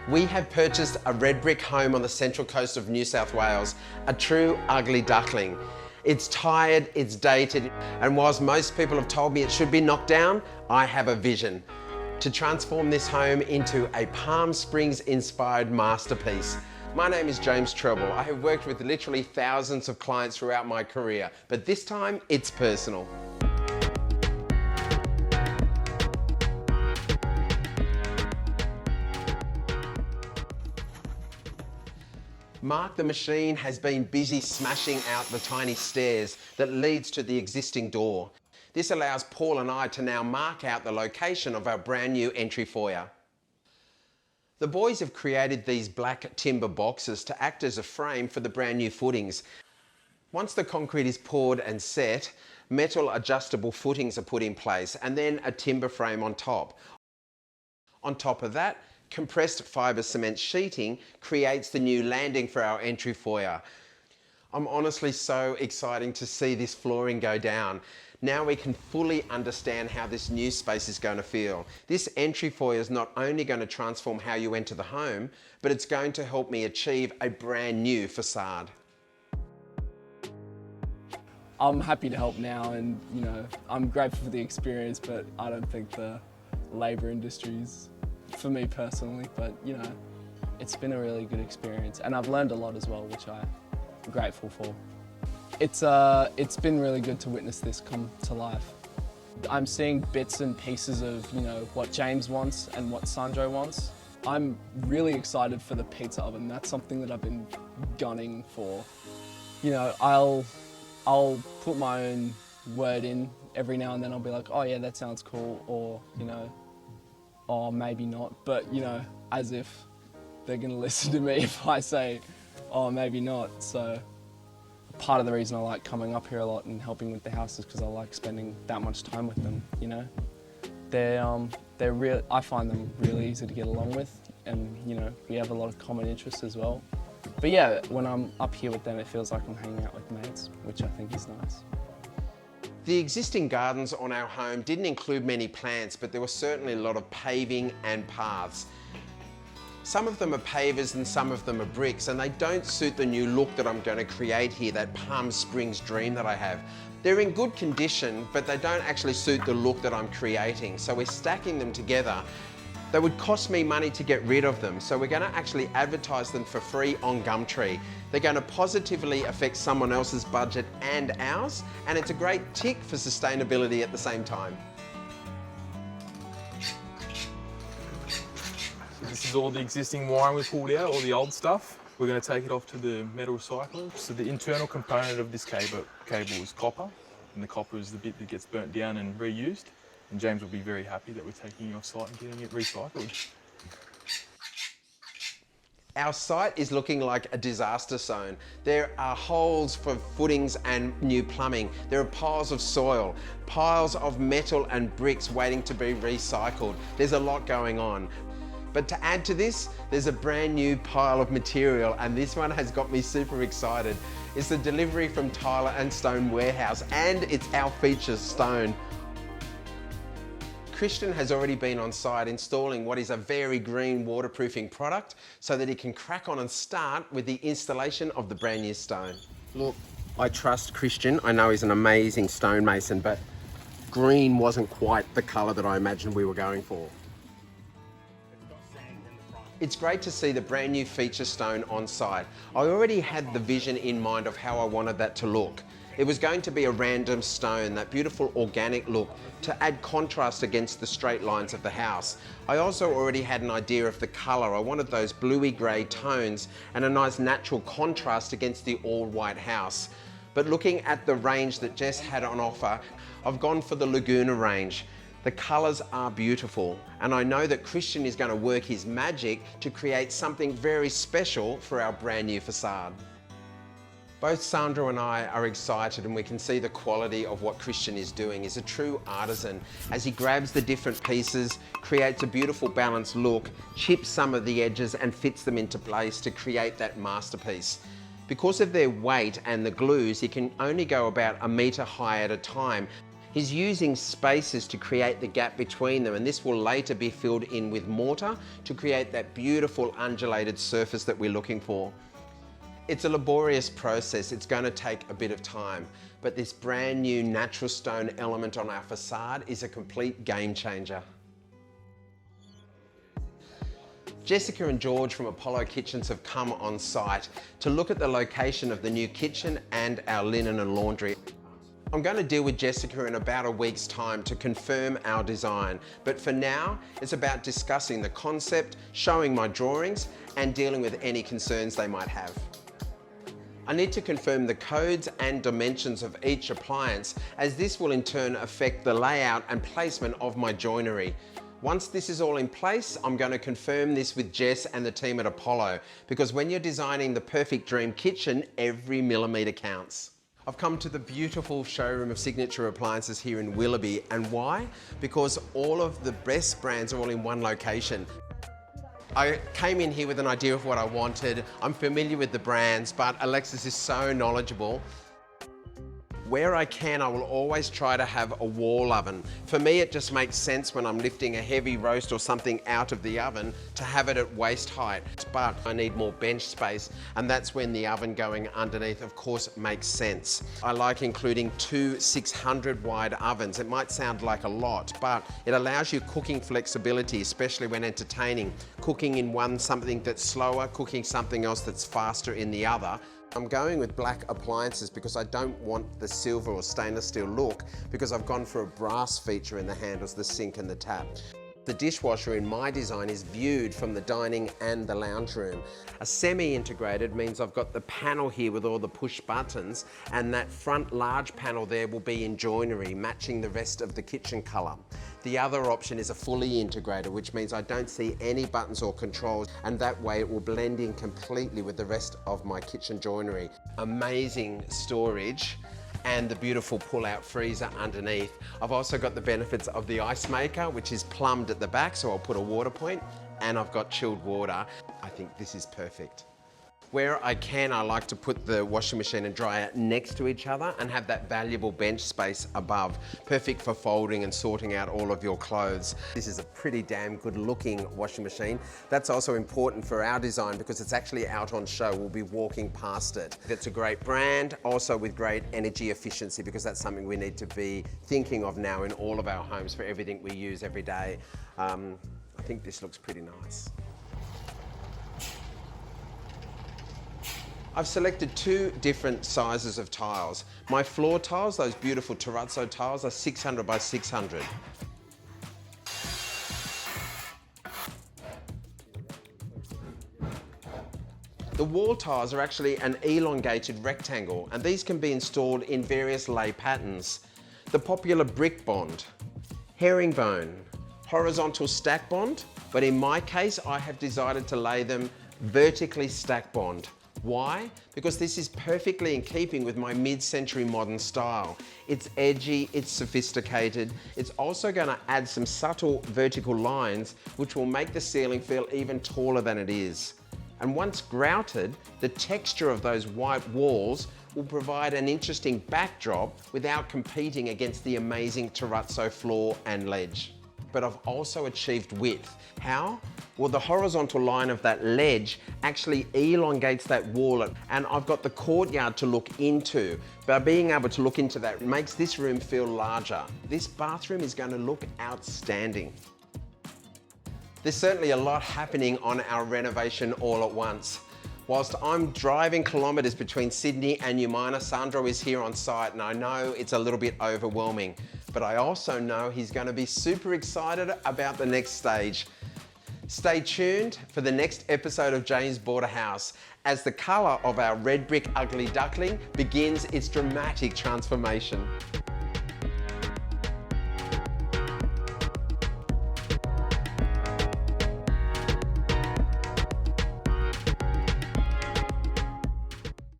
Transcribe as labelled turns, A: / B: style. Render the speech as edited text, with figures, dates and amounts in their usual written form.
A: We have purchased a red brick home on the central coast of New South Wales, a true ugly duckling. It's tired, it's dated, and whilst most people have told me it should be knocked down, I have a vision to transform this home into a Palm Springs inspired masterpiece. My name is James Treble. I have worked with literally thousands of clients throughout my career, but this time it's personal. Mark the machine has been busy smashing out the tiny stairs that leads to the existing door. This allows Paul and I to now mark out the location of our brand new entry foyer. The boys have created these black timber boxes to act as a frame for the brand new footings. Once the concrete is poured and set, metal adjustable footings are put in place and then a timber frame on top. On top of that, compressed fibre cement sheeting creates the new landing for our entry foyer. I'm honestly so excited to see this flooring go down. Now we can fully understand how this new space is going to feel. This entry foyer is not only going to transform how you enter the home, but it's going to help me achieve a brand new facade.
B: I'm happy to help now, and I'm grateful for the experience, but I don't think the labour industry's for me personally, but it's been a really good experience and I've learned a lot as well, which I'm grateful for. It's been really good to witness this come to life. I'm seeing bits and pieces of what James wants and what Sandro wants. I'm really excited for the pizza oven. That's something that I've been gunning for. I'll put my own word in every now and then. I'll be like, oh yeah, that sounds cool, or oh, maybe not, but as if they're gonna listen to me if I say, oh, maybe not. So part of the reason I like coming up here a lot and helping with the house is because I like spending that much time with them, They're real. I find them really easy to get along with, and we have a lot of common interests as well. But yeah, when I'm up here with them, it feels like I'm hanging out with mates, which I think is nice.
A: The existing gardens on our home didn't include many plants, but there was certainly a lot of paving and paths. Some of them are pavers and some of them are bricks, and they don't suit the new look that I'm going to create here, that Palm Springs dream that I have. They're in good condition, but they don't actually suit the look that I'm creating. So we're stacking them together. They would cost me money to get rid of them, so we're going to actually advertise them for free on Gumtree. They're going to positively affect someone else's budget and ours, and it's a great tick for sustainability at the same time.
C: So this is all the existing wiring we pulled out, all the old stuff. We're going to take it off to the metal recycler. So the internal component of this cable is copper, and the copper is the bit that gets burnt down and reused. And James will be very happy that we're taking it off site and getting it recycled.
A: Our site is looking like a disaster zone. There are holes for footings and new plumbing. There are piles of soil, piles of metal and bricks waiting to be recycled. There's a lot going on. But to add to this, there's a brand new pile of material, and this one has got me super excited. It's the delivery from Tyler and Stone Warehouse, and it's our feature stone. Christian has already been on site installing what is a very green waterproofing product so that he can crack on and start with the installation of the brand new stone. Look, I trust Christian. I know he's an amazing stonemason, but green wasn't quite the colour that I imagined we were going for. It's great to see the brand new feature stone on site. I already had the vision in mind of how I wanted that to look. It was going to be a random stone, that beautiful organic look, to add contrast against the straight lines of the house. I also already had an idea of the colour. I wanted those bluey grey tones and a nice natural contrast against the all white house. But looking at the range that Jess had on offer, I've gone for the Laguna range. The colours are beautiful, and I know that Christian is going to work his magic to create something very special for our brand new facade. Both Sandro and I are excited, and we can see the quality of what Christian is doing. He's a true artisan as he grabs the different pieces, creates a beautiful balanced look, chips some of the edges and fits them into place to create that masterpiece. Because of their weight and the glues, he can only go about 1 metre high at a time. He's using spaces to create the gap between them, and this will later be filled in with mortar to create that beautiful undulated surface that we're looking for. It's a laborious process, it's going to take a bit of time, but this brand new natural stone element on our facade is a complete game changer. Jessica and George from Apollo Kitchens have come on site to look at the location of the new kitchen and our linen and laundry. I'm going to deal with Jessica in about a week's time to confirm our design, but for now, it's about discussing the concept, showing my drawings, and dealing with any concerns they might have. I need to confirm the codes and dimensions of each appliance, as this will in turn affect the layout and placement of my joinery. Once this is all in place, I'm going to confirm this with Jess and the team at Apollo, because when you're designing the perfect dream kitchen, every millimetre counts. I've come to the beautiful showroom of signature appliances here in Willoughby, and why? Because all of the best brands are all in one location. I came in here with an idea of what I wanted. I'm familiar with the brands, but Alexis is so knowledgeable. Where I can, I will always try to have a wall oven. For me, it just makes sense when I'm lifting a heavy roast or something out of the oven to have it at waist height. But I need more bench space, and that's when the oven going underneath, of course, makes sense. I like including two 600 wide ovens. It might sound like a lot, but it allows you cooking flexibility, especially when entertaining. Cooking in one something that's slower, cooking something else that's faster in the other. I'm going with black appliances because I don't want the silver or stainless steel look, because I've gone for a brass feature in the handles, the sink and the tap. The dishwasher in my design is viewed from the dining and the lounge room. A semi-integrated means I've got the panel here with all the push buttons, and that front large panel there will be in joinery, matching the rest of the kitchen colour. The other option is a fully integrated, which means I don't see any buttons or controls, and that way it will blend in completely with the rest of my kitchen joinery. Amazing storage and the beautiful pull-out freezer underneath. I've also got the benefits of the ice maker, which is plumbed at the back, so I'll put a water point, and I've got chilled water. I think this is perfect. Where I can, I like to put the washing machine and dryer next to each other and have that valuable bench space above. Perfect for folding and sorting out all of your clothes. This is a pretty damn good looking washing machine. That's also important for our design because it's actually out on show. We'll be walking past it. It's a great brand, also with great energy efficiency, because that's something we need to be thinking of now in all of our homes for everything we use every day. I think this looks pretty nice. I've selected two different sizes of tiles. My floor tiles, those beautiful terrazzo tiles, are 600 by 600. The wall tiles are actually an elongated rectangle, and these can be installed in various lay patterns. The popular brick bond, herringbone, horizontal stack bond, but in my case, I have decided to lay them vertically stack bond. Why? Because this is perfectly in keeping with my mid-century modern style. It's edgy, it's sophisticated. It's also going to add some subtle vertical lines, which will make the ceiling feel even taller than it is. And once grouted, the texture of those white walls will provide an interesting backdrop without competing against the amazing terrazzo floor and ledge. But I've also achieved width. How? Well, the horizontal line of that ledge actually elongates that wall, and I've got the courtyard to look into. By being able to look into that, it makes this room feel larger. This bathroom is going to look outstanding. There's certainly a lot happening on our renovation all at once. Whilst I'm driving kilometres between Sydney and Umina, Sandro is here on site, and I know it's a little bit overwhelming, but I also know he's going to be super excited about the next stage. Stay tuned for the next episode of Jane's Border House as the colour of our red brick ugly duckling begins its dramatic transformation.